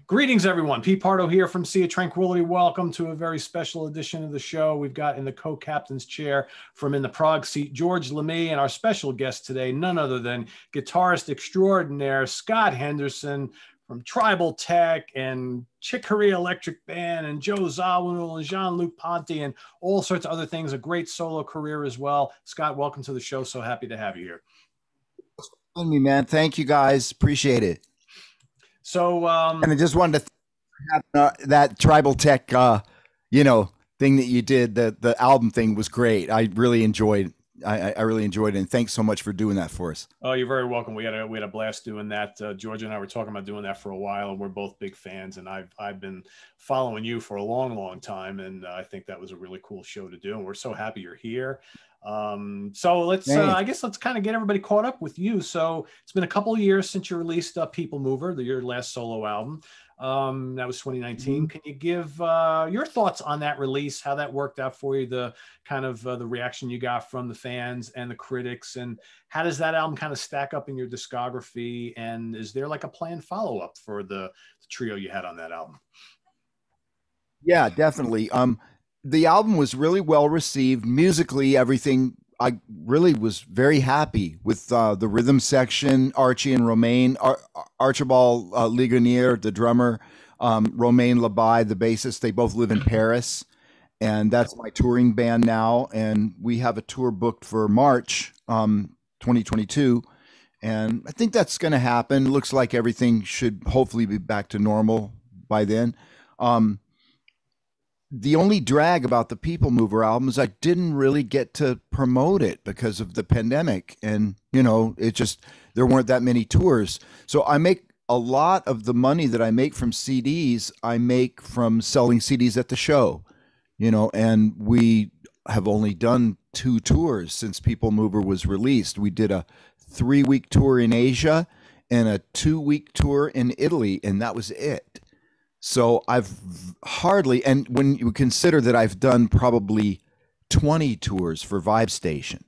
Greetings, everyone. Pete Pardo here from Sea of Tranquility. Welcome to a very special edition of the show. We've got in the co-captain's chair from in the Prague seat, George Lamie, and our special guest today, none other than guitarist extraordinaire Scott Henderson from Tribal Tech and Corea Electric Band and Joe Zawinul and Jean-Luc Ponty and all sorts of other things. A great solo career as well. Scott, welcome to the show. So happy to have you here. Me, man. Thank you, guys. Appreciate it. So, and I just wanted to that Tribal Tech, thing that you did. The album thing was great. I really enjoyed. I really enjoyed it, and thanks so much for doing that for us. Oh, you're very welcome. We had a blast doing that. Georgia and I were talking about doing that for a while, and we're both big fans. And I've been following you for a long time, and I think that was a really cool show to do. And we're so happy you're here. So let's I guess let's kind of get everybody caught up with you. So it's been a couple of years since you released People Mover, your last solo album. That was 2019. Can you give your thoughts on that release, how that worked out for you, the kind of the reaction you got from the fans and the critics, and how does that album kind of stack up in your discography? And is there like a planned follow-up for the trio you had on that album? Yeah, definitely. The album was really well received musically. Everything, I really was very happy with the rhythm section. Archie and Romain, Archibald Ligonier, the drummer, Romain Labai, the bassist. They both live in Paris, and that's my touring band now. And we have a tour booked for March 2022, and I think that's going to happen. Looks like everything should hopefully be back to normal by then. The only drag about the People Mover album is I didn't really get to promote it because of the pandemic. And, there weren't that many tours. So I make a lot of the money that I make from CDs, I make from selling CDs at the show, and we have only done 2 tours since People Mover was released. We did a 3-week tour in Asia and a 2-week tour in Italy, and that was it. So I've hardly, and when you consider that I've done probably 20 tours for Vibe Station.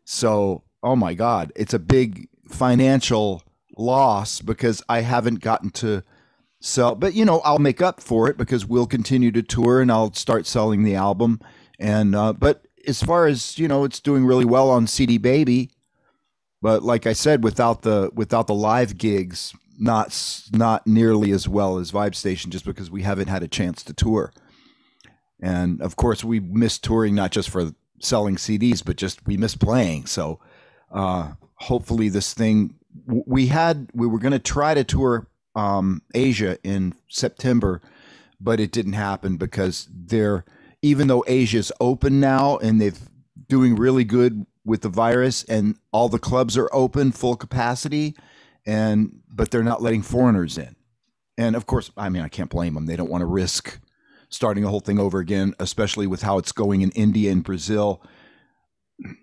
So, oh my God, it's a big financial loss because I haven't gotten to sell, but I'll make up for it because we'll continue to tour and I'll start selling the album. And, but as far as, it's doing really well on CD Baby, but like I said, without the live gigs, not nearly as well as Vibe Station, just because we haven't had a chance to tour. And of course we miss touring, not just for selling CDs, but just we miss playing. So hopefully this thing, we were going to try to tour Asia in September, but it didn't happen because even though Asia's open now and they're doing really good with the virus and all the clubs are open full capacity, but they're not letting foreigners in. And of course, I can't blame them. They don't want to risk starting a whole thing over again, especially with how it's going in India and Brazil.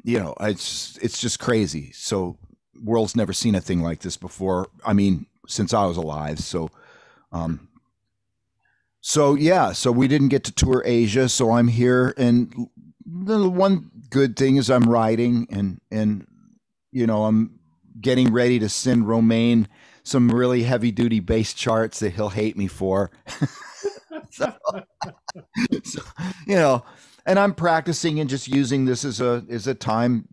It's just crazy. So world's never seen a thing like this before. Since I was alive. So we didn't get to tour Asia. So I'm here. And the one good thing is I'm writing and I'm getting ready to send Romain some really heavy duty bass charts that he'll hate me for. so, and I'm practicing and just using this as a time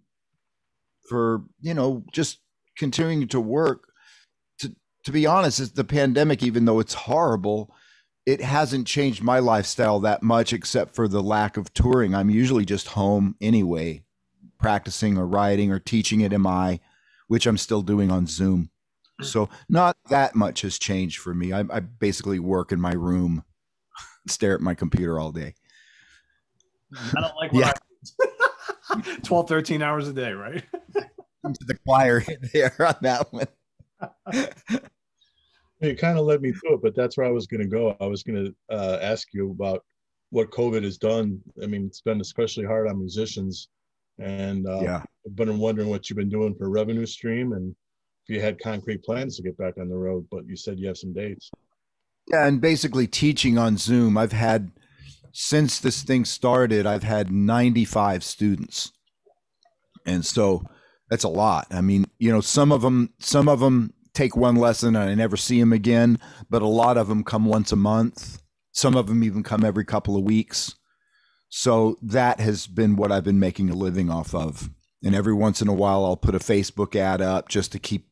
for, just continuing to work. To be honest, it's the pandemic, even though it's horrible, it hasn't changed my lifestyle that much except for the lack of touring. I'm usually just home anyway, practicing or writing or teaching at MI, which I'm still doing on Zoom. So not that much has changed for me. I basically work in my room, stare at my computer all day. I don't like what I 12, 13 hours a day, right? Into the choir there on that one. It kind of led me to it, but that's where I was going to go. I was going to ask you about what COVID has done. It's been especially hard on musicians. And I've been wondering what you've been doing for a revenue stream and if you had concrete plans to get back on the road, but you said you have some dates. Yeah, and basically teaching on Zoom. Since this thing started, I've had 95 students. And so that's a lot. Some of them take one lesson and I never see them again, but a lot of them come once a month. Some of them even come every couple of weeks. So that has been what I've been making a living off of. And every once in a while, I'll put a Facebook ad up just to keep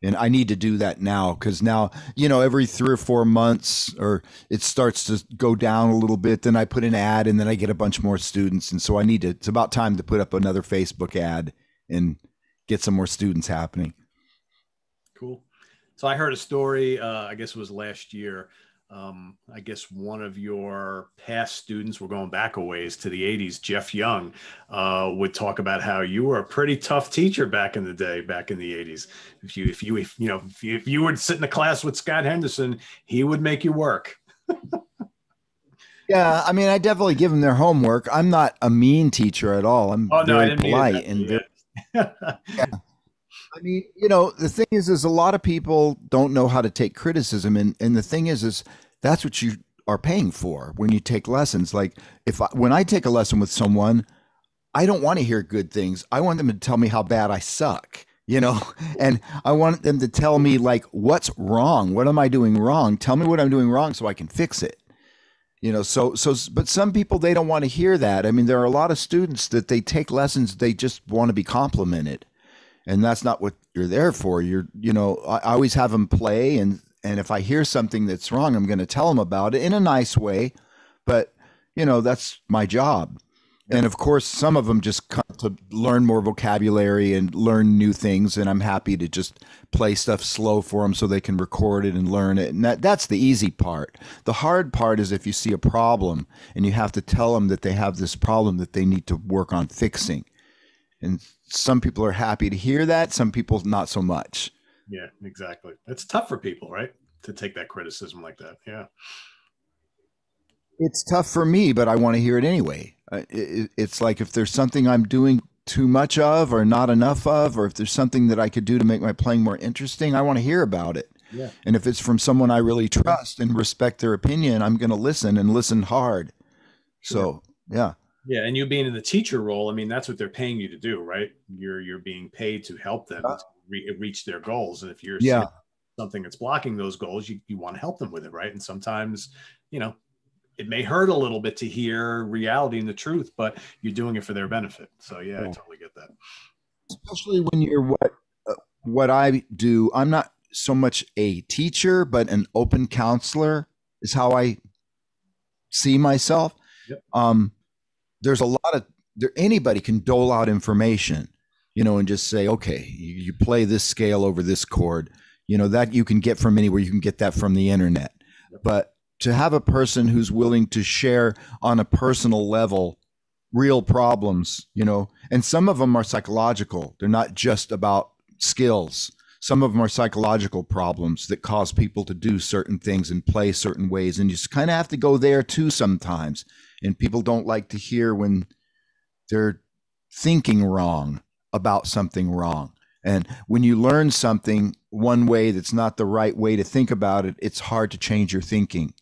and I need to do that now, because now, every 3 or 4 months, or it starts to go down a little bit. Then I put an ad and then I get a bunch more students. And so it's about time to put up another Facebook ad and get some more students happening. Cool. So I heard a story, I guess it was last year. I guess one of your past students, we're going back a ways to the 80s, Jeff Young, would talk about how you were a pretty tough teacher back in the day, back in the 80s. If you would sit in a class with Scott Henderson, he would make you work. Yeah, I mean, I definitely give them their homework. I'm not a mean teacher at all. I'm very polite and very. Yeah. I mean, the thing is a lot of people don't know how to take criticism. And the thing is that's what you are paying for when you take lessons. Like when I take a lesson with someone, I don't want to hear good things. I want them to tell me how bad I suck, and I want them to tell me like, what's wrong? What am I doing wrong? Tell me what I'm doing wrong so I can fix it. But some people, they don't want to hear that. I mean, there are a lot of students that they take lessons, they just want to be complimented. And that's not what you're there for. I always have them play. And if I hear something that's wrong, I'm going to tell them about it in a nice way. But, that's my job. Yeah. And of course, some of them just come to learn more vocabulary and learn new things. And I'm happy to just play stuff slow for them so they can record it and learn it. And that's the easy part. The hard part is if you see a problem and you have to tell them that they have this problem that they need to work on fixing. And some people are happy to hear that. Some people not so much. Yeah, exactly. It's tough for people, right? To take that criticism like that. Yeah. It's tough for me, but I want to hear it anyway. It's like if there's something I'm doing too much of or not enough of, or if there's something that I could do to make my playing more interesting, I want to hear about it. Yeah. And if it's from someone I really trust and respect their opinion, I'm going to listen and listen hard. Sure. So, yeah. Yeah, and you being in the teacher role, I mean, that's what they're paying you to do, right? You're being paid to help them reach their goals. And if you're seeing something that's blocking those goals, you want to help them with it, right? And sometimes, it may hurt a little bit to hear reality and the truth, but you're doing it for their benefit. So yeah, I totally get that. Especially when you're what I do. I'm not so much a teacher, but an open counselor is how I see myself. Yep. There's a lot of anybody can dole out information, and just say, okay, you play this scale over this chord, that you can get from anywhere. You can get that from the internet. Yep. But to have a person who's willing to share on a personal level real problems, and some of them are psychological. They're not just about skills. Some of them are psychological problems that cause people to do certain things and play certain ways. And you just kind of have to go there too sometimes. And people don't like to hear when they're thinking wrong about something wrong. And when you learn something one way that's not the right way to think about it, it's hard to change your thinking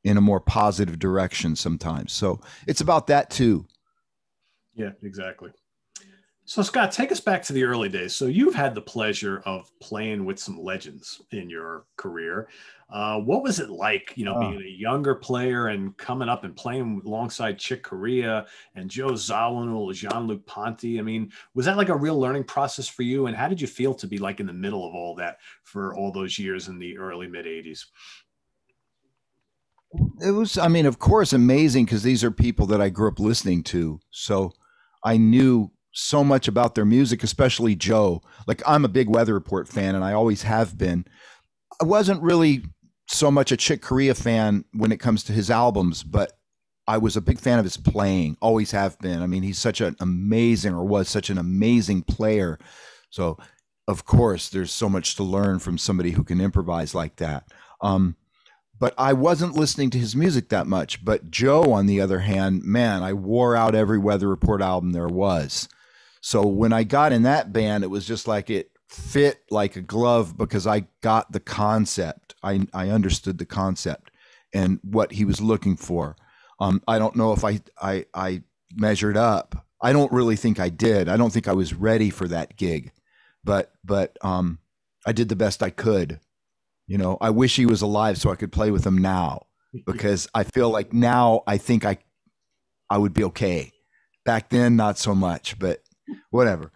in a more positive direction sometimes. So it's about that too. Yeah, exactly. So Scott, take us back to the early days. So you've had the pleasure of playing with some legends in your career. What was it like, being a younger player and coming up and playing alongside Chick Corea and Joe Zawinul, Jean-Luc Ponty? I mean, was that like a real learning process for you? And how did you feel to be like in the middle of all that for all those years in the early mid 80s? It was, of course, amazing because these are people that I grew up listening to. So I knew so much about their music, especially Joe. Like, I'm a big Weather Report fan and I always have been. I wasn't really so much a Chick Corea fan when it comes to his albums, but I was a big fan of his playing, always have been. He's such an amazing, or was such an amazing player. So of course there's so much to learn from somebody who can improvise like that. But I wasn't listening to his music that much. But Joe, on the other hand, man, I wore out every Weather Report album there was. So when I got in that band, it was just like it fit like a glove because I got the concept. I understood the concept and what he was looking for. I don't know if I measured up. I don't really think I did. I don't think I was ready for that gig, but I did the best I could. You know, I wish he was alive so I could play with him now, because I feel like now I think I would be okay. Back then, not so much, but whatever.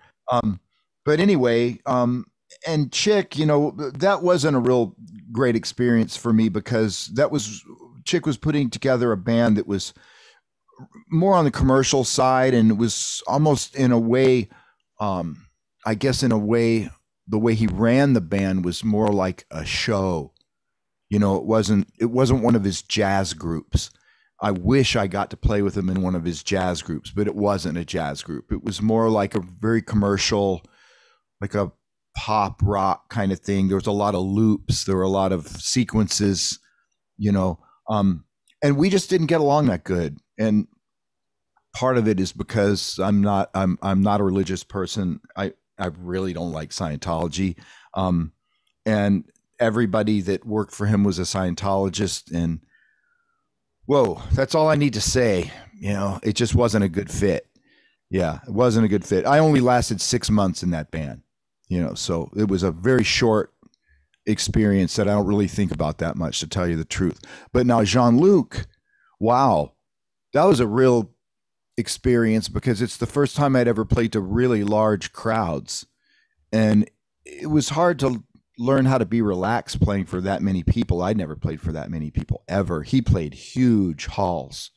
But anyway, and Chick, you know, that wasn't a real great experience for me, because Chick was putting together a band that was more on the commercial side, and it was almost in a way, I guess in a way, the way he ran the band was more like a show. You know, it wasn't one of his jazz groups. I wish I got to play with him in one of his jazz groups, but it wasn't a jazz group. It was more like a very commercial, like a pop rock kind of thing. There was a lot of loops. There were a lot of sequences, you know, and we just didn't get along that good. And part of it is because I'm not a religious person. I really don't like Scientology. And everybody that worked for him was a Scientologist, and whoa, that's all I need to say. You know, it just wasn't a good fit. Yeah, it wasn't a good fit. I only lasted 6 months in that band, you know, so it was a very short experience that I don't really think about that much, to tell you the truth. But now Jean-Luc, wow, that was a real experience, because it's the first time I'd ever played to really large crowds, and it was hard to learn how to be relaxed playing for that many people. I'd never played for that many people ever. He played huge halls,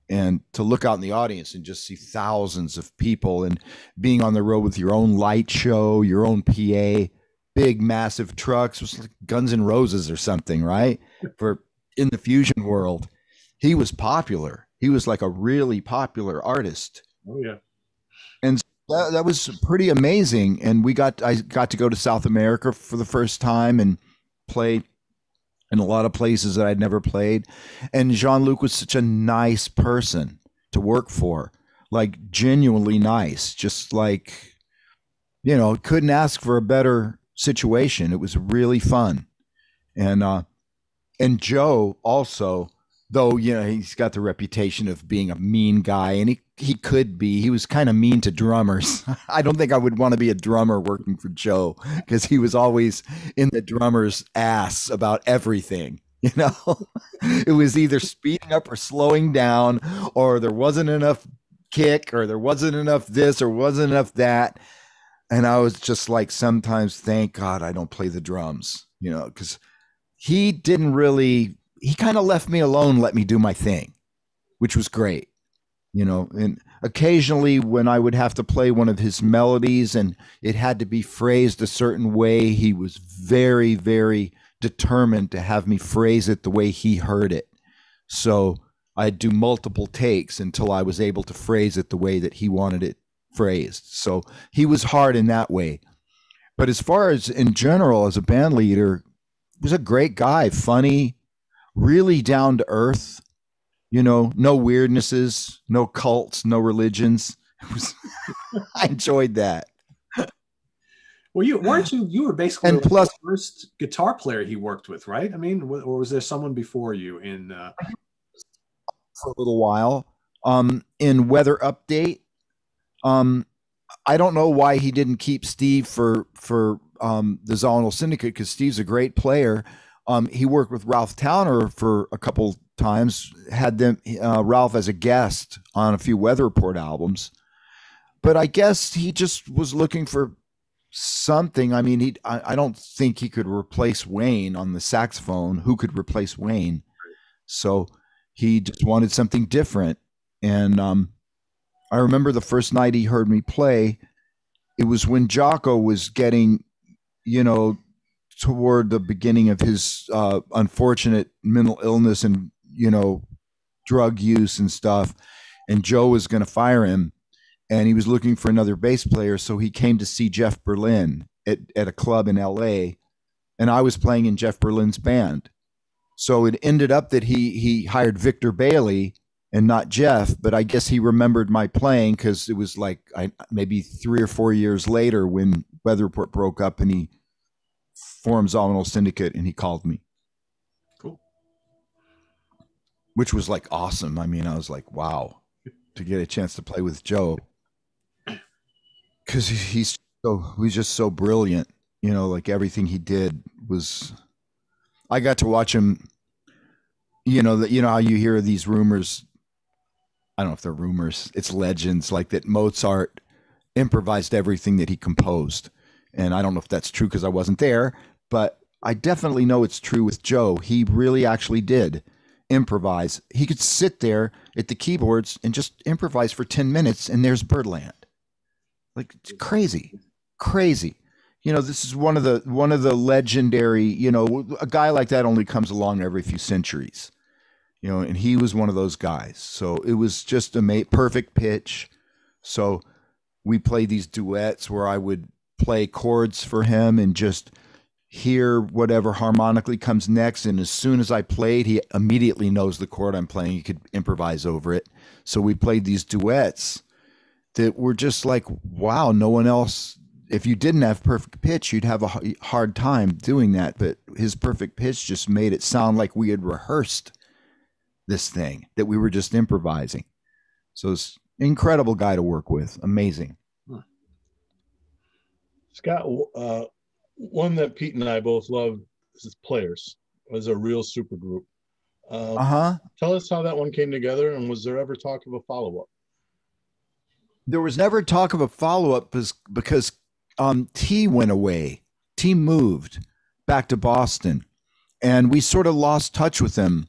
and to look out in the audience and just see thousands of people, and being on the road with your own light show, your own PA, big massive trucks, it was like Guns N' Roses or something, right? For in the fusion world, he was popular. He was like a really popular artist. Oh yeah. And that was pretty amazing. And I got to go to South America for the first time and play in a lot of places that I'd never played. And Jean-Luc was such a nice person to work for, like genuinely nice, just like, you know, couldn't ask for a better situation. It was really fun. And Joe also, though, you know, he's got the reputation of being a mean guy, and he was kind of mean to drummers. I don't think I would want to be a drummer working for Joe, because he was always in the drummer's ass about everything. You know, it was either speeding up or slowing down, or there wasn't enough kick, or there wasn't enough this, or wasn't enough that. And I was just like, sometimes, thank God I don't play the drums, you know, because he kind of left me alone, let me do my thing, which was great, you know. And occasionally when I would have to play one of his melodies and it had to be phrased a certain way, he was very, very determined to have me phrase it the way he heard it. So I'd do multiple takes until I was able to phrase it the way that he wanted it phrased. So he was hard in that way. But as far as in general, as a band leader, he was a great guy, funny, really down to earth, you know, no weirdnesses, no cults, no religions. I enjoyed that. Well, you were basically and like plus, the first guitar player he worked with, right? I mean, or was there someone before you in for a little while in Weather Update. I don't know why he didn't keep Steve for the Zawinul Syndicate, because Steve's a great player. He worked with Ralph Towner for a couple times, had Ralph as a guest on a few Weather Report albums. But I guess he just was looking for something. I mean, I don't think he could replace Wayne on the saxophone. Who could replace Wayne? So he just wanted something different. And I remember the first night he heard me play, it was when Jocko was getting, you know, toward the beginning of his unfortunate mental illness and, you know, drug use and stuff. And Joe was going to fire him, and he was looking for another bass player. So he came to see Jeff Berlin at a club in LA, and I was playing in Jeff Berlin's band. So it ended up that he hired Victor Bailey and not Jeff, but I guess he remembered my playing, because it was like maybe 3 or 4 years later when Weather Report broke up and he formed Zawinul Syndicate, and he called me. Cool. Which was like awesome. I mean, I was like, wow, to get a chance to play with Joe, because he's just so brilliant, You know, like everything he did was, I got to watch him, you know, how you hear these rumors. I don't know if they're rumors, it's legends, like that Mozart improvised everything that he composed. And I don't know if that's true because I wasn't there, but I definitely know it's true with Joe. He really actually did improvise. He could sit there at the keyboards and just improvise for 10 minutes and there's Birdland. Like, it's crazy. Crazy. You know, this is one of the legendary, you know, a guy like that only comes along every few centuries. You know, and he was one of those guys. So it was just a perfect pitch. So we played these duets where I would play chords for him and just hear whatever harmonically comes next. And as soon as I played, he immediately knows the chord I'm playing. He could improvise over it. So we played these duets that were just like, wow, no one else. If you didn't have perfect pitch, you'd have a hard time doing that. But his perfect pitch just made it sound like we had rehearsed this thing, that we were just improvising. So it's an incredible guy to work with. Amazing. Scott, one that Pete and I both love is Players. It was a real super group. Tell us how that one came together, and was there ever talk of a follow-up? There was never talk of a follow-up because T went away. T moved back to Boston, and we sort of lost touch with him.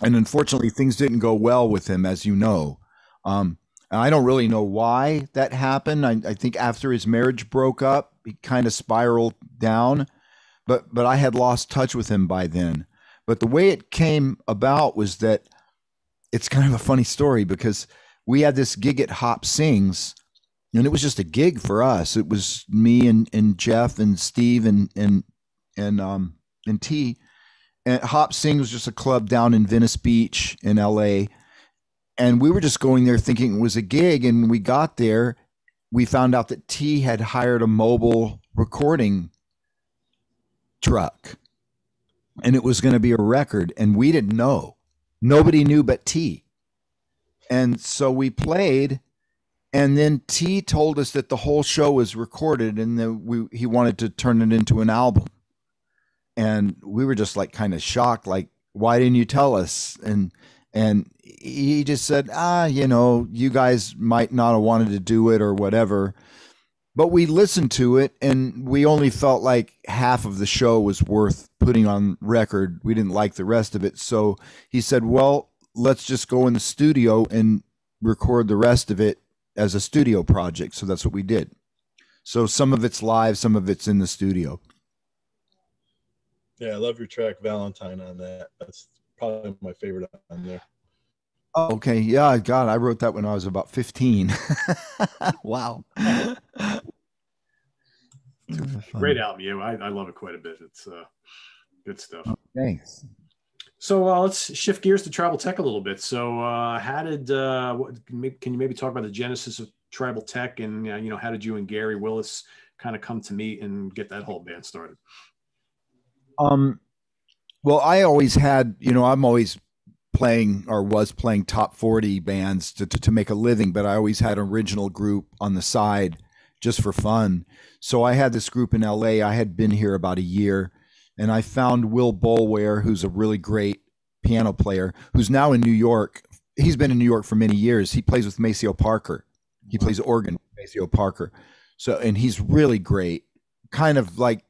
And unfortunately, things didn't go well with him, as you know. And I don't really know why that happened. I think after his marriage broke up, he kind of spiraled down. But I had lost touch with him by then. But the way it came about was that it's kind of a funny story because we had this gig at Hop Sings, and it was just a gig for us. It was me and Jeff and Steve and T. And Hop Sing was just a club down in Venice Beach in LA. And we were just going there thinking it was a gig. And when we got there, we found out that T had hired a mobile recording truck. And it was going to be a record. And we didn't know. Nobody knew but T. And so we played. And then T told us that the whole show was recorded and that he wanted to turn it into an album. And we were just like kind of shocked, like, why didn't you tell us? And he just said, you know, you guys might not have wanted to do it or whatever. But we listened to it and we only felt like half of the show was worth putting on record. We didn't like the rest of it. So he said, well, let's just go in the studio and record the rest of it as a studio project. So that's what we did. So some of it's live, some of it's in the studio. Yeah, I love your track Valentine on that. That's probably my favorite on there. Oh, okay. Yeah, God, I wrote that when I was about 15. Wow. Great album. Yeah, I love it quite a bit. It's good stuff. Oh, thanks. So let's shift gears to Tribal Tech a little bit. So how did, can you maybe talk about the genesis of Tribal Tech and, you know, how did you and Gary Willis kind of come to meet and get that whole band started? Well, I always had, you know, I'm always playing or was playing top 40 bands to make a living, but I always had an original group on the side just for fun. So I had this group in LA. I had been here about a year and I found Will Boulware, who's a really great piano player, who's now in New York. He's been in New York for many years. He plays with Maceo Parker. He plays organ with Maceo Parker. So, and he's really great, kind of like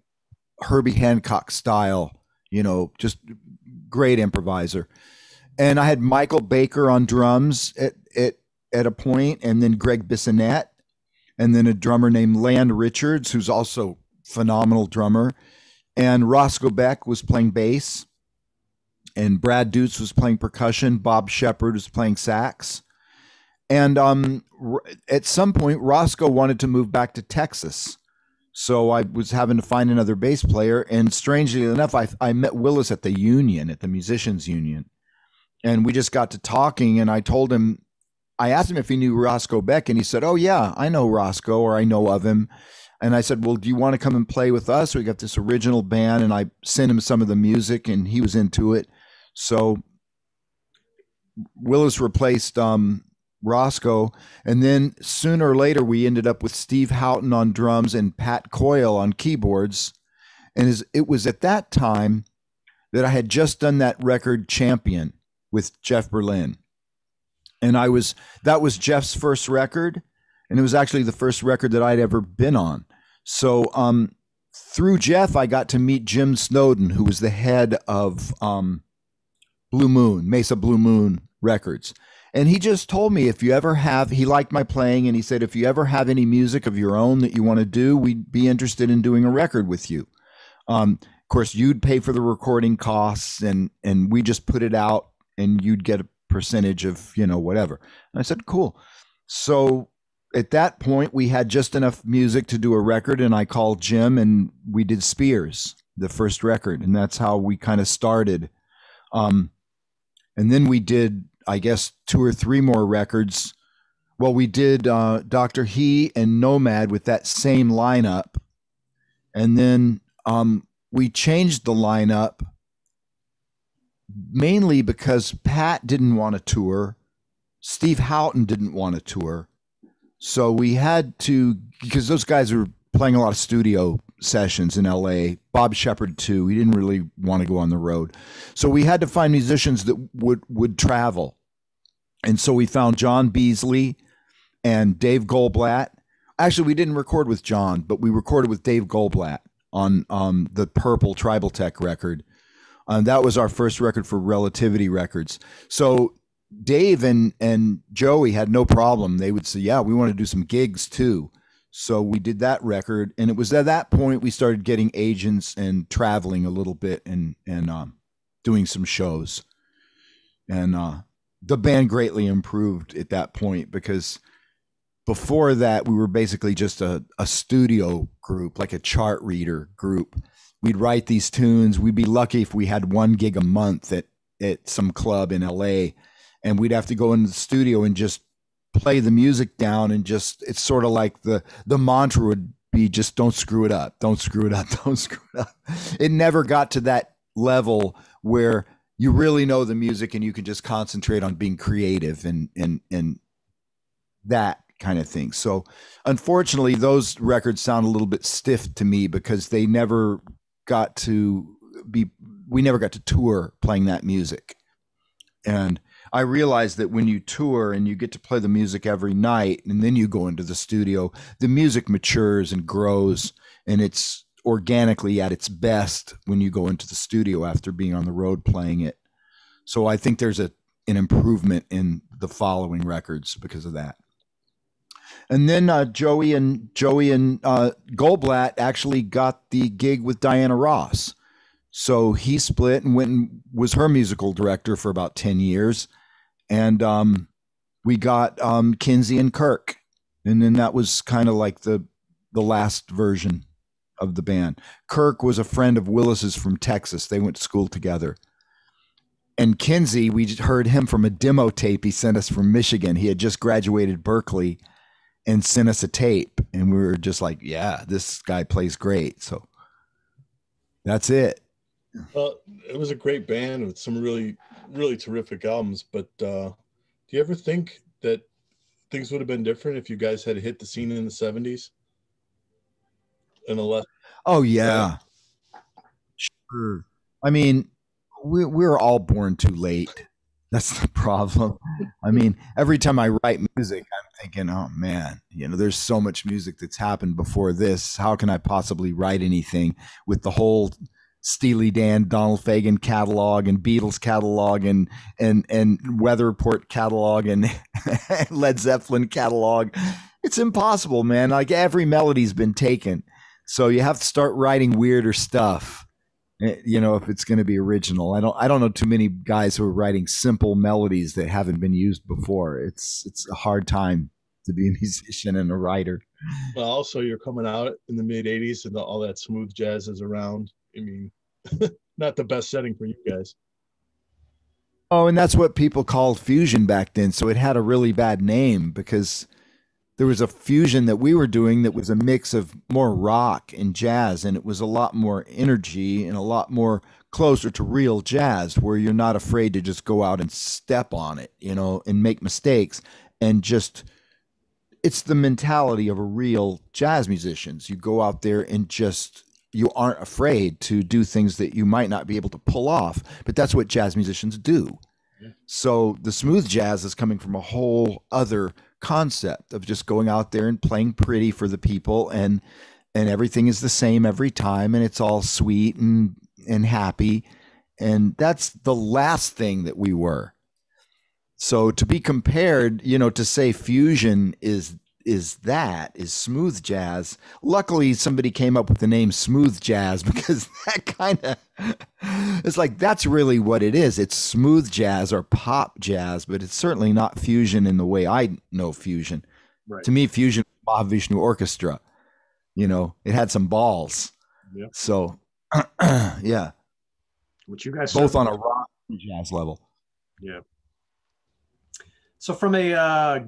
Herbie Hancock style, you know, just great improviser. And I had Michael Baker on drums at a point, and then Greg Bissonette, and then a drummer named Land Richards, who's also phenomenal drummer. And Roscoe Beck was playing bass, and Brad Dutz was playing percussion. Bob Shepard was playing sax. And at some point, Roscoe wanted to move back to Texas. So I was having to find another bass player. And strangely enough, I met Willis at the union, at the musicians union. And we just got to talking, and I told him, I asked him if he knew Roscoe Beck, and he said, oh yeah, I know Roscoe, or I know of him. And I said, well, do you want to come and play with us? We got this original band, and I sent him some of the music, and he was into it. So Willis replaced Roscoe. And then sooner or later, we ended up with Steve Houghton on drums and Pat Coyle on keyboards. And it was at that time that I had just done that record Champion with Jeff Berlin. And that was Jeff's first record. And it was actually the first record that I'd ever been on. So through Jeff, I got to meet Jim Snowden, who was the head of Mesa Blue Moon Records. And he just told me, if you ever have, he liked my playing, and he said, if you ever have any music of your own that you want to do, we'd be interested in doing a record with you. Of course, you'd pay for the recording costs, and we just put it out, and you'd get a percentage of, whatever. And I said, cool. So at that point, we had just enough music to do a record, and I called Jim, and we did Spears, the first record, and that's how we kind of started. And then we did, I guess, 2 or 3 more records. Well, we did Dr. He and Nomad with that same lineup. And then we changed the lineup mainly because Pat didn't want to tour. Steve Houghton didn't want to tour. So we had to, because those guys were playing a lot of studio sessions in LA. Bob Shepard too. He didn't really want to go on the road. So we had to find musicians that would travel. And so we found John Beasley and Dave Goldblatt. Actually, we didn't record with John, but we recorded with Dave Goldblatt on the Purple Tribal Tech record. That was our first record for Relativity Records. So Dave and Joey had no problem. They would say, yeah, we want to do some gigs too. So we did that record, and it was at that point we started getting agents and traveling a little bit and doing some shows. And the band greatly improved at that point, because before that we were basically just a studio group, like a chart reader group. We'd write these tunes. We'd be lucky if we had 1 gig a month at some club in LA, and we'd have to go into the studio and just play the music down, and just, it's sort of like the mantra would be, just don't screw it up, don't screw it up, don't screw it up. It never got to that level where you really know the music and you can just concentrate on being creative and that kind of thing. So unfortunately, those records sound a little bit stiff to me, because we never got to tour playing that music. And I realized that when you tour and you get to play the music every night, and then you go into the studio, the music matures and grows, and it's organically at its best when you go into the studio after being on the road playing it. So I think there's an improvement in the following records because of that. And then Joey and Goldblatt actually got the gig with Diana Ross. So he split and went and was her musical director for about 10 years. And we got Kinsey and Kirk. And then that was kind of like the last version of the band. Kirk was a friend of Willis's from Texas. They went to school together. And Kinsey, we heard him from a demo tape he sent us from Michigan. He had just graduated Berkeley and sent us a tape. And we were just like, yeah, this guy plays great. So that's it. Well, it was a great band with some really, really terrific albums. But do you ever think that things would have been different if you guys had hit the scene in the 70s? Oh, yeah. Sure. I mean, we're all born too late. That's the problem. I mean, every time I write music, I'm thinking, oh, man, there's so much music that's happened before this. How can I possibly write anything with the whole Steely Dan, Donald Fagen catalog and Beatles catalog and Weather Report catalog and Led Zeppelin catalog? It's impossible, man. Like, every melody's been taken. So you have to start writing weirder stuff, if it's going to be original. I don't know too many guys who are writing simple melodies that haven't been used before. It's a hard time to be a musician and a writer. Well, also, you're coming out in the mid 80s and all that smooth jazz is around. I mean, not the best setting for you guys. Oh, and that's what people called fusion back then. So it had a really bad name because there was a fusion that we were doing that was a mix of more rock and jazz, and it was a lot more energy and a lot more closer to real jazz, where you're not afraid to just go out and step on it, and make mistakes. and just, it's the mentality of a real jazz musicians. You go out there and just, you aren't afraid to do things that you might not be able to pull off, but that's what jazz musicians do. Yeah. So the smooth jazz is coming from a whole other concept of just going out there and playing pretty for the people, and everything is the same every time, and it's all sweet and happy. And that's the last thing that we were. So to be compared, you know, to say fusion is smooth jazz. Luckily, somebody came up with the name smooth jazz, because that kind of, it's like, that's really what it is. It's smooth jazz or pop jazz, but it's certainly not fusion in the way I know fusion. Right. To me, fusion was Mahavishnu Orchestra. You know, it had some balls. Yep. So, yeah. Which you guys both on a rock and jazz level. Yeah. So from a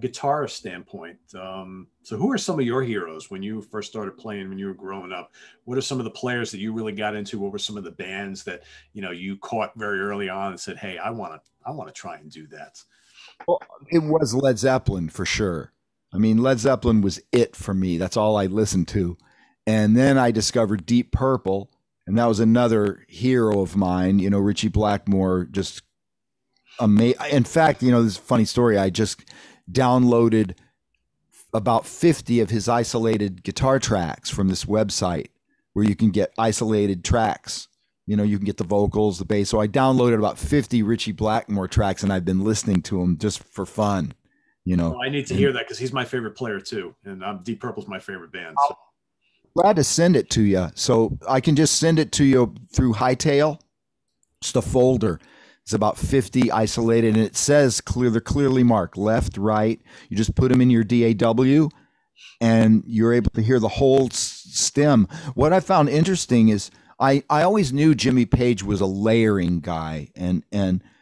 guitarist standpoint, so who are some of your heroes when you first started playing, when you were growing up? What are some of the players that you really got into? What were some of the bands that, you know, you caught very early on and said, hey, I want to try and do that? Well, it was Led Zeppelin for sure. I mean, Led Zeppelin was it for me. That's all I listened to. And then I discovered Deep Purple, and that was another hero of mine. You know, Richie Blackmore, just amazing. In fact, you know, this is a funny story. I just downloaded about 50 of his isolated guitar tracks from this website where you can get isolated tracks. You know, you can get the vocals, the bass. So I downloaded about 50 Richie Blackmore tracks, and I've been listening to them just for fun. You know, well, I need to hear that, because he's my favorite player too, and Deep Purple's my favorite band. So. Glad to send it to you. So I can just send it to you through Hightail. Just a folder. It's about 50 isolated, and it says they're clearly marked left, right. You just put them in your DAW, and you're able to hear the whole stem. What I found interesting is I always knew Jimmy Page was a layering guy, and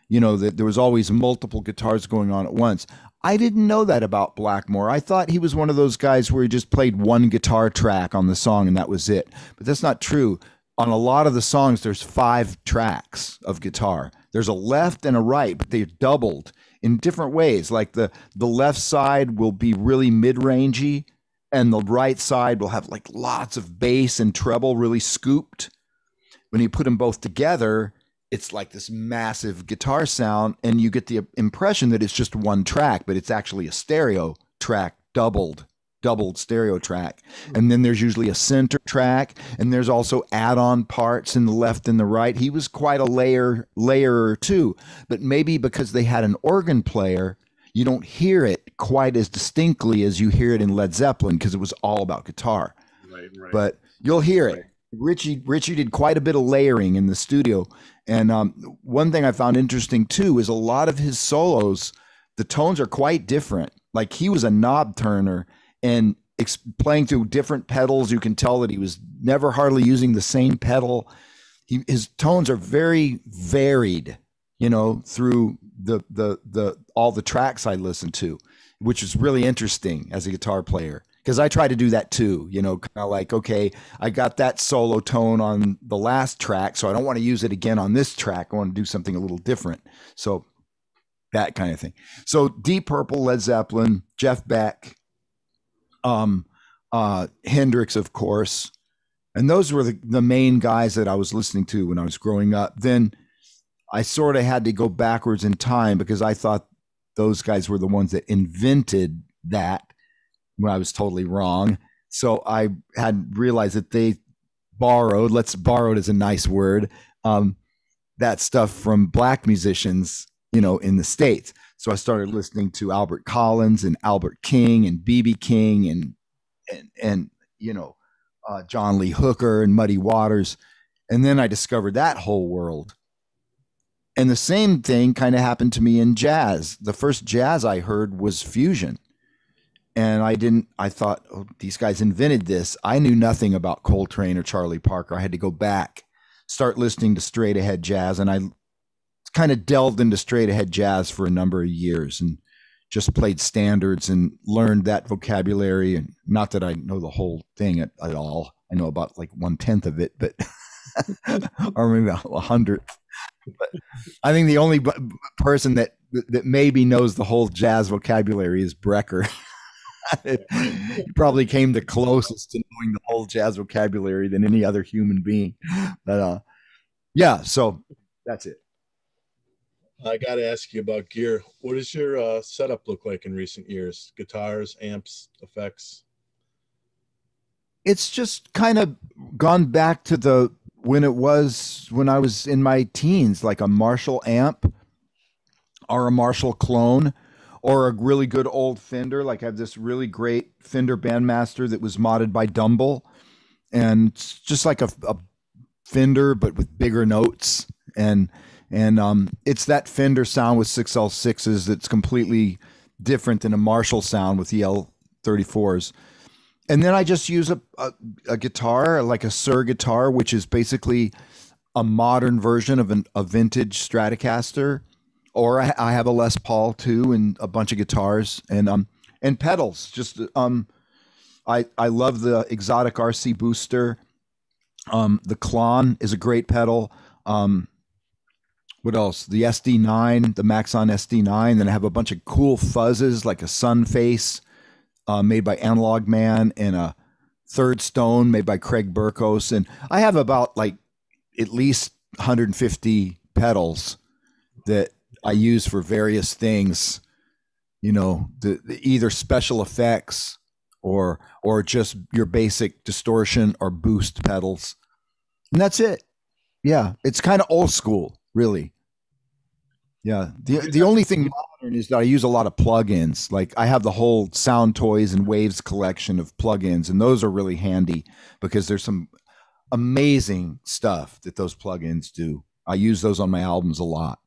you know that there was always multiple guitars going on at once. I didn't know that about Blackmore. I thought he was one of those guys where he just played one guitar track on the song and that was it. But that's not true. On a lot of the songs, there's 5 tracks of guitar. There's a left and a right, but they're doubled in different ways. Like the left side will be really mid-rangey, and the right side will have like lots of bass and treble really scooped. When you put them both together, it's like this massive guitar sound, and you get the impression that it's just one track, but it's actually a stereo track, doubled stereo track. And then there's usually a center track, and there's also add-on parts in the left and the right. He was quite a layerer too, but maybe because they had an organ player, you don't hear it quite as distinctly as you hear it in Led Zeppelin, because it was all about guitar. Right. But you'll hear it. Richie did quite a bit of layering in the studio. And one thing I found interesting too is a lot of his solos, the tones are quite different. Like he was a knob turner, and playing through different pedals, you can tell that he was never hardly using the same pedal. His tones are very varied, you know, through all the tracks I listened to, which is really interesting as a guitar player. Because I try to do that too, you know, kind of like, okay, I got that solo tone on the last track, so I don't want to use it again on this track. I want to do something a little different. So that kind of thing. So Deep Purple, Led Zeppelin, Jeff Beck, Hendrix, of course. And those were the main guys that I was listening to when I was growing up. Then I sort of had to go backwards in time, because I thought those guys were the ones that invented that, when I was totally wrong. So I had realized that they borrowed is a nice word, that stuff from black musicians, you know, in the States. So I started listening to Albert Collins and Albert King and B.B. King and you know, John Lee Hooker and Muddy Waters. And then I discovered that whole world. And the same thing kind of happened to me in jazz. The first jazz I heard was fusion. And I thought, oh, these guys invented this. I knew nothing about Coltrane or Charlie Parker. I had to go back, start listening to straight ahead jazz. And I kind of delved into straight ahead jazz for a number of years and just played standards and learned that vocabulary. And not that I know the whole thing at all. I know about like 1/10 of it, but or maybe 100th. But I think the only person that that maybe knows the whole jazz vocabulary is Brecker. He probably came the closest to knowing the whole jazz vocabulary than any other human being. But yeah, so that's it. I got to ask you about gear. What does your setup look like in recent years? Guitars, amps, effects? It's just kind of gone back to when I was in my teens, like a Marshall amp or a Marshall clone or a really good old Fender. Like I have this really great Fender Bandmaster that was modded by Dumble, and it's just like a Fender but with bigger notes, and it's that Fender sound with 6L6s that's completely different than a Marshall sound with EL34s. And then I just use a guitar, like a Suhr guitar, which is basically a modern version of a vintage Stratocaster. Or I have a Les Paul too, and a bunch of guitars and pedals. Just I love the Exotic RC Booster. The Klon is a great pedal. What else? The SD9, the Maxon SD9. Then I have a bunch of cool fuzzes like a Sun Face made by Analog Man and a Third Stone made by Craig Burkos. And I have about like at least 150 pedals that I use for various things, you know, the either special effects or just your basic distortion or boost pedals. And that's it. Yeah, it's kind of old school, really. Yeah. The only thing modern is that I use a lot of plugins. Like I have the whole Sound Toys and Waves collection of plugins, and those are really handy because there's some amazing stuff that those plugins do. I use those on my albums a lot.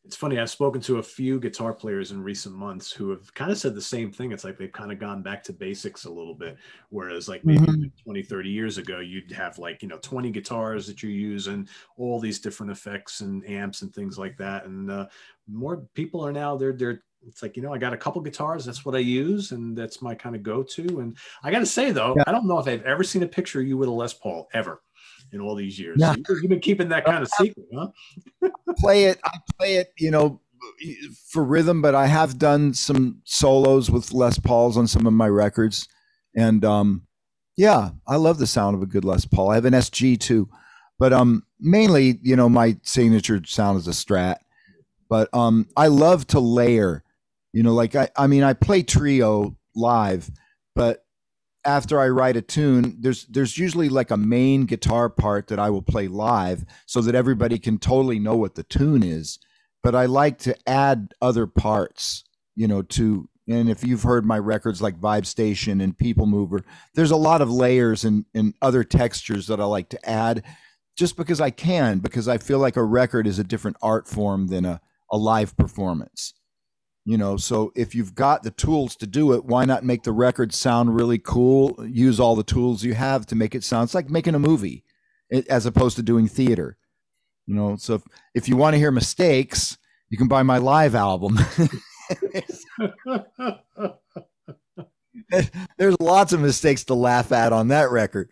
It's funny, I've spoken to a few guitar players in recent months who have kind of said the same thing. It's like they've kind of gone back to basics a little bit. Whereas like maybe 20, 30 years ago, you'd have like, 20 guitars that you're using, all these different effects and amps and things like that. And more people are now, it's like, I got a couple guitars. That's what I use. And that's my kind of go-to. And I got to say though, I don't know if I've ever seen a picture of you with a Les Paul ever in all these years. Yeah. So you've been keeping that kind of secret, huh? I play it, for rhythm, but I have done some solos with Les Pauls on some of my records. And yeah, I love the sound of a good Les Paul. I have an SG too. But mainly, my signature sound is a Strat. But I love to layer, like I play trio live, but after I write a tune, there's usually like a main guitar part that I will play live so that everybody can totally know what the tune is. But I like to add other parts, and if you've heard my records like Vibe Station and People Mover, there's a lot of layers and other textures that I like to add just because I can, because I feel like a record is a different art form than a live performance. So if you've got the tools to do it, why not make the record sound really cool? Use all the tools you have to make it sound. It's like making a movie as opposed to doing theater. So if you want to hear mistakes, you can buy my live album. There's lots of mistakes to laugh at on that record.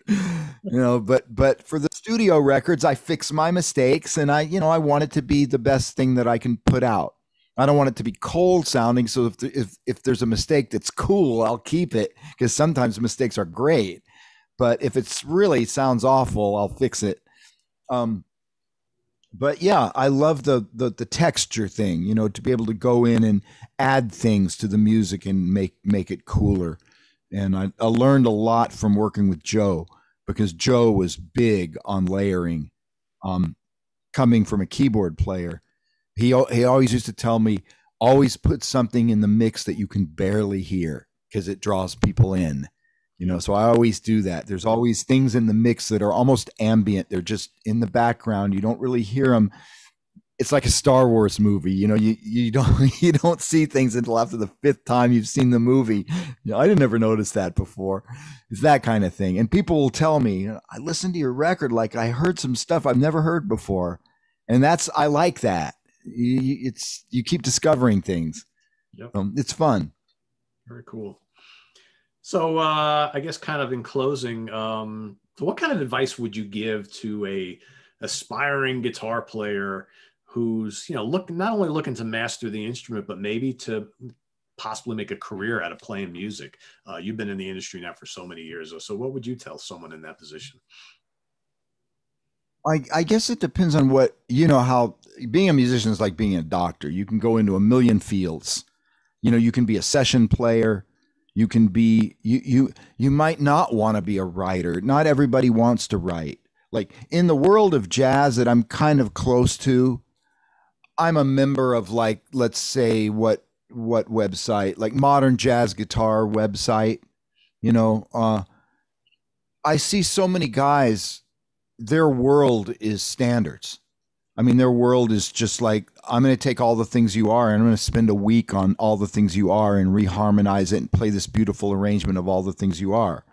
But for the studio records, I fix my mistakes, and I want it to be the best thing that I can put out. I don't want it to be cold sounding. So if there's a mistake that's cool, I'll keep it, because sometimes mistakes are great. But if it's really sounds awful, I'll fix it. But yeah, I love the texture thing, to be able to go in and add things to the music and make it cooler. And I learned a lot from working with Joe, because Joe was big on layering, coming from a keyboard player. He always used to tell me, always put something in the mix that you can barely hear, because it draws people in. So I always do that. There's always things in the mix that are almost ambient. They're just in the background. You don't really hear them. It's like a Star Wars movie. You don't see things until after the fifth time you've seen the movie. I didn't ever notice that before. It's that kind of thing. And people will tell me, I listened to your record, like I heard some stuff I've never heard before. And I like that. You keep discovering things. Yep. It's fun. Very cool. So I guess kind of in closing, so what kind of advice would you give to a aspiring guitar player who's, you know, not only looking to master the instrument, but maybe to possibly make a career out of playing music? You've been in the industry now for so many years. So what would you tell someone in that position? I guess it depends on what, you know, how being a musician is like being a doctor. You can go into a million fields. You know, you can be a session player. You can be, you might not want to be a writer. Not everybody wants to write. Like in the world of jazz that I'm kind of close to, I'm a member of, like, let's say what website, like Modern Jazz Guitar website, you know, I see so many guys, their world is standards. I mean, their world is just like, I'm going to take all the things you are and I'm going to spend a week on all the things you are and reharmonize it and play this beautiful arrangement of all the things you are.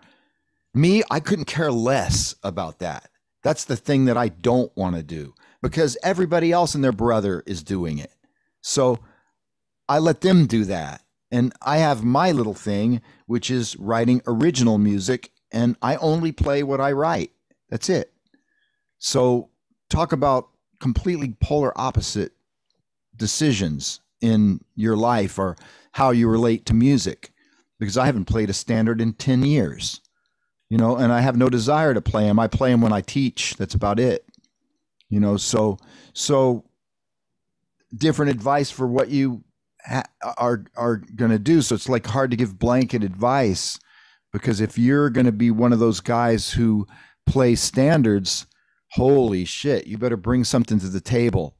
Me, I couldn't care less about that. That's the thing that I don't want to do, because everybody else and their brother is doing it. So I let them do that. And I have my little thing, which is writing original music, and I only play what I write. That's it. So talk about completely polar opposite decisions in your life or how you relate to music, because I haven't played a standard in 10 years, you know, and I have no desire to play them. I play them when I teach. That's about it. You know, so different advice for what you are going to do. So it's like hard to give blanket advice, because if you're going to be one of those guys who play standards, holy shit, you better bring something to the table,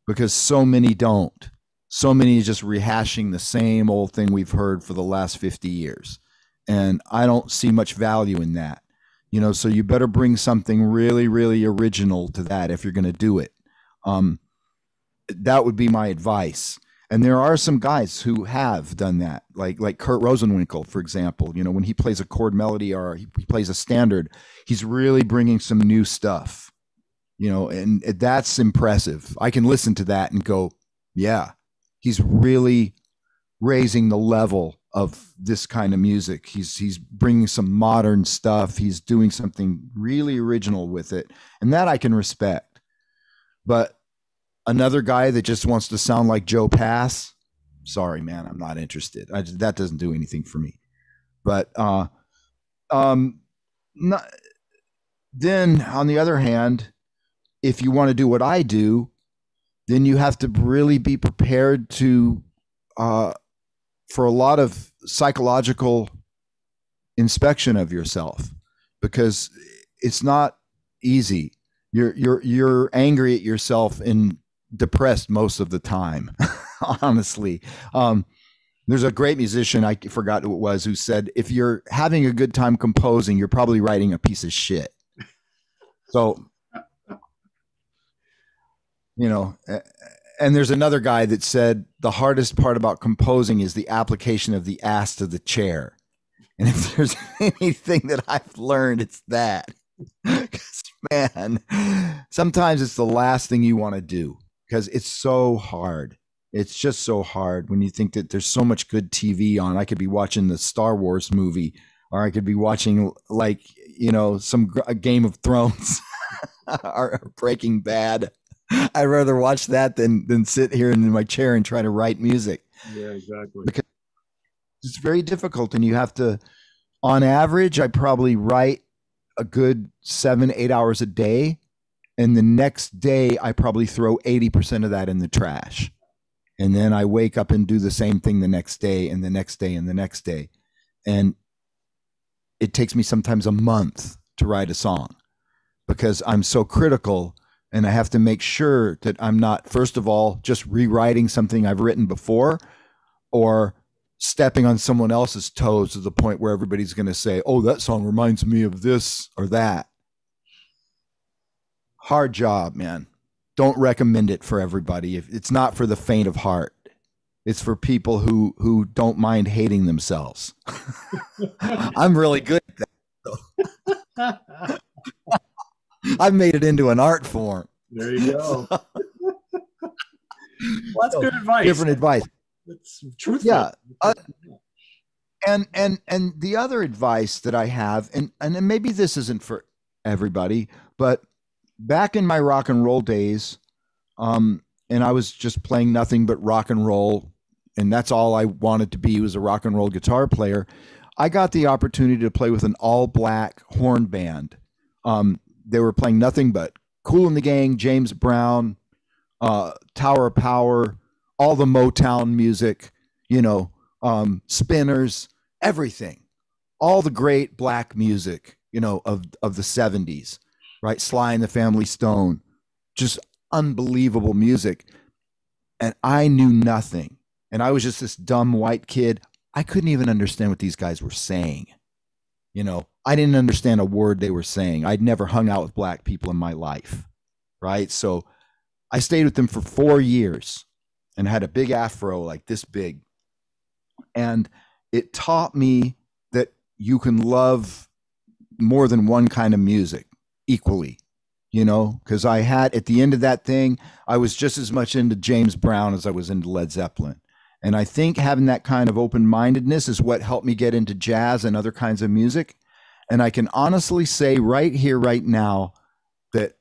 because so many don't. So many are just rehashing the same old thing we've heard for the last 50 years. And I don't see much value in that. You know, so you better bring something really, really original to that if you're going to do it. That would be my advice. And there are some guys who have done that, like Kurt Rosenwinkel, for example. You know, when he plays a chord melody or he plays a standard, he's really bringing some new stuff, you know, and that's impressive. I can listen to that and go, yeah, he's really raising the level of this kind of music. He's bringing some modern stuff. He's doing something really original with it, and that I can respect. But another guy that just wants to sound like Joe Pass, sorry, man, I'm not interested. That doesn't do anything for me. But not, then on the other hand, if you want to do what I do, then you have to really be prepared to for a lot of psychological inspection of yourself, because it's not easy. You're angry at yourself and depressed most of the time, honestly. There's a great musician, I forgot who it was, who said, if you're having a good time composing, you're probably writing a piece of shit. So, you know, and there's another guy that said the hardest part about composing is the application of the ass to the chair. And if there's anything that I've learned, it's that. Because, man, sometimes it's the last thing you want to do, because it's so hard. It's just so hard when you think that there's so much good TV on. I could be watching the Star Wars movie, or I could be watching, like, you know, a Game of Thrones or Breaking Bad. I'd rather watch that than sit here in my chair and try to write music. Yeah, exactly. Because it's very difficult, and you have to, on average, I probably write a good 7-8 hours a day. And the next day, I probably throw 80% of that in the trash. And then I wake up and do the same thing the next day and the next day and the next day. And it takes me sometimes a month to write a song, because I'm so critical. And I have to make sure that I'm not, first of all, just rewriting something I've written before, or stepping on someone else's toes to the point where everybody's going to say, oh, that song reminds me of this or that. Hard job, man. Don't recommend it for everybody. It's not for the faint of heart. It's for people who don't mind hating themselves. I'm really good at that. I've made it into an art form. There you go. Well, that's good advice. Different advice. It's truthful. Yeah. And the other advice that I have, and maybe this isn't for everybody, but back in my rock and roll days, And I was just playing nothing but rock and roll, and that's all I wanted to be, was a rock and roll guitar player. I got the opportunity to play with an all-black horn band. They were playing nothing but Kool and the Gang, James Brown, Tower of Power, all the Motown music, Spinners, everything, all the great black music, of the 70s, right? Sly and the Family Stone, just unbelievable music. And I knew nothing. And I was just this dumb white kid. I couldn't even understand what these guys were saying. I didn't understand a word they were saying. I'd never hung out with black people in my life, right? So I stayed with them for 4 years and had a big afro, like this big. And it taught me that you can love more than one kind of music equally, because I had, at the end of that thing, I was just as much into James Brown as I was into Led Zeppelin. And I think having that kind of open-mindedness is what helped me get into jazz and other kinds of music. And I can honestly say right here, right now, that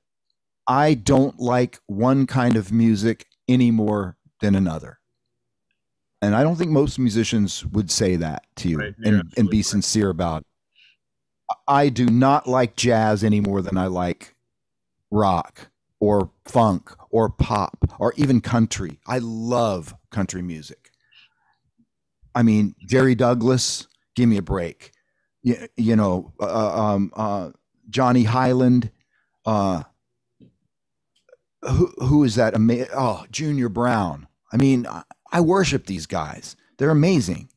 I don't like one kind of music any more than another. And I don't think most musicians would say that to you, right, and be sincere about it. I do not like jazz any more than I like rock or funk or pop or even country. I love country music. I mean, Jerry Douglas, give me a break. Johnny Highland, who is that? Junior Brown. I mean, I worship these guys. They're amazing.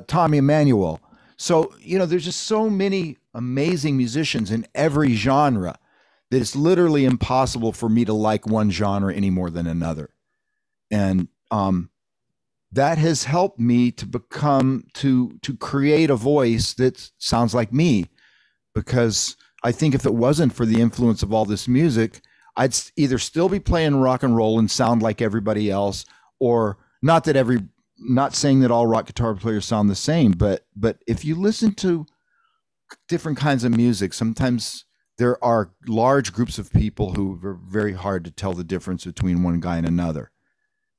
Tommy Emmanuel. So, there's just so many amazing musicians in every genre that it's literally impossible for me to like one genre any more than another. And that has helped me to create a voice that sounds like me, because I think if it wasn't for the influence of all this music, I'd either still be playing rock and roll and sound like everybody else, or not saying that all rock guitar players sound the same, but if you listen to different kinds of music, sometimes there are large groups of people who are very hard to tell the difference between one guy and another.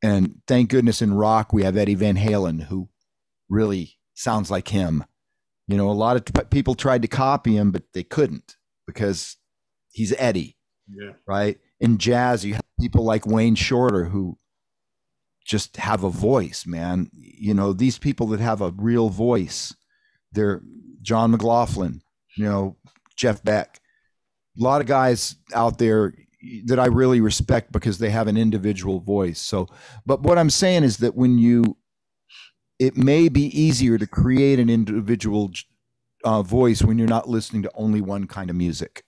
And thank goodness in rock, we have Eddie Van Halen, who really sounds like him. A lot of people tried to copy him, but they couldn't, because he's Eddie. Yeah. Right. In jazz, you have people like Wayne Shorter, who just have a voice, man. These people that have a real voice, they're John McLaughlin, Jeff Beck, a lot of guys out there that I really respect because they have an individual voice. So, but what I'm saying is that it may be easier to create an individual voice when you're not listening to only one kind of music.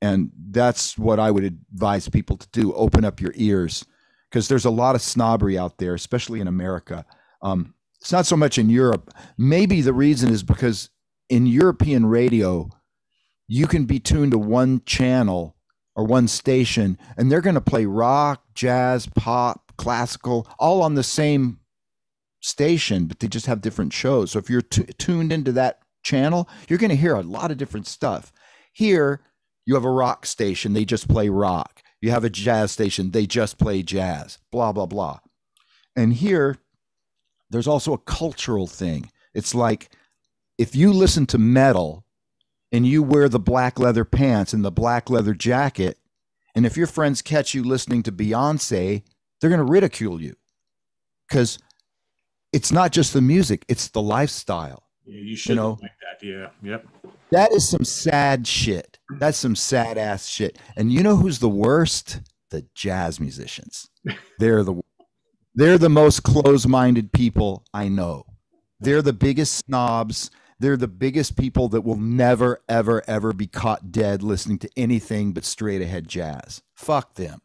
And that's what I would advise people to do. Open up your ears, because there's a lot of snobbery out there, especially in America. It's not so much in Europe. Maybe the reason is because in European radio, you can be tuned to one channel or one station, and they're going to play rock, jazz, pop, classical, all on the same station, but they just have different shows. So if you're tuned into that channel, you're going to hear a lot of different stuff. Here, you have a rock station, they just play rock. You have a jazz station, they just play jazz, blah, blah, blah. And here, there's also a cultural thing. It's like, if you listen to metal and you wear the black leather pants and the black leather jacket, and if your friends catch you listening to Beyonce, they're going to ridicule you, because it's not just the music, it's the lifestyle. Yeah, you should like that. Yeah. Yep. That is some sad shit. That's some sad ass shit. And you know who's the worst? The jazz musicians. They're the most closed-minded people I know. They're the biggest snobs. They're the biggest people that will never, ever, ever be caught dead listening to anything but straight ahead jazz. Fuck them.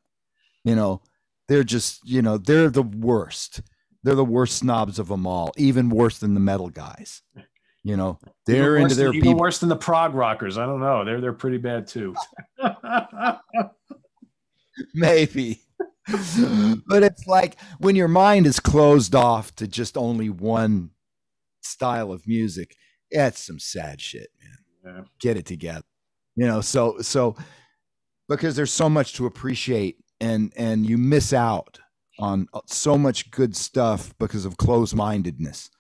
They're just, they're the worst. They're the worst snobs of them all, even worse than the metal guys. They're into their people. Even worse than the prog rockers. I don't know. They're pretty bad too. Maybe. But it's like when your mind is closed off to just only one style of music, that's some sad shit, man. Yeah. Get it together. So because there's so much to appreciate and you miss out on so much good stuff because of closed-mindedness.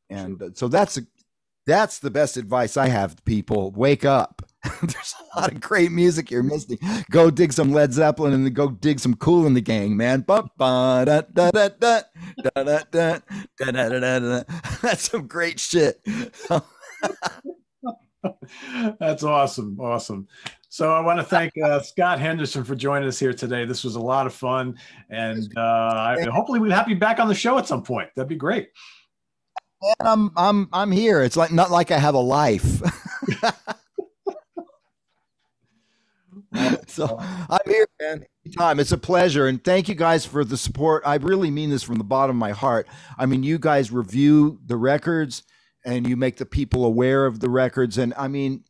And so that's the best advice I have, people. Wake up. There's a lot of great music you're missing. Go dig some Led Zeppelin and then go dig some Kool in the Gang, man. That's some great shit. That's awesome. Awesome. So I want to thank Scott Henderson for joining us here today. This was a lot of fun, and hopefully we'll have you back on the show at some point. That'd be great. And I'm here. It's like not like I have a life. So I'm here, man. Anytime. It's a pleasure, and thank you guys for the support. I really mean this from the bottom of my heart. I mean, you guys review the records and you make the people aware of the records, and I mean,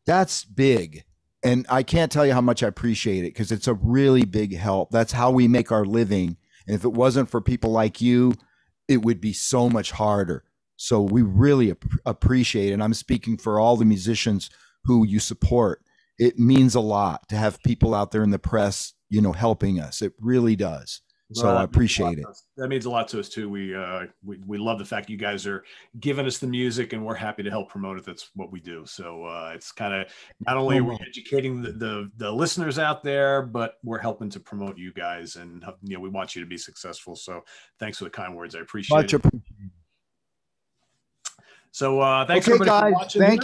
that's big. And I can't tell you how much I appreciate it, because it's a really big help. That's how we make our living. And if it wasn't for people like you, it would be so much harder. So we really appreciate it. And I'm speaking for all the musicians who you support. It means a lot to have people out there in the press, you know, helping us. It really does. So I appreciate it. That means a lot to us too. We love the fact you guys are giving us the music, and we're happy to help promote it. That's what we do. So it's kind of not only are we educating the listeners out there, but we're helping to promote you guys, and you know, we want you to be successful. So thanks for the kind words. I appreciate it. So thanks everybody for watching.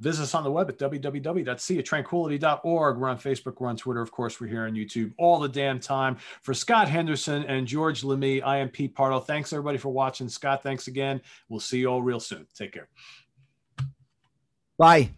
Visit us on the web at www.seatranquility.org. We're on Facebook. We're on Twitter. Of course, we're here on YouTube all the damn time. For Scott Henderson and George Lamie, I am Pete Pardo. Thanks, everybody, for watching. Scott, thanks again. We'll see you all real soon. Take care. Bye.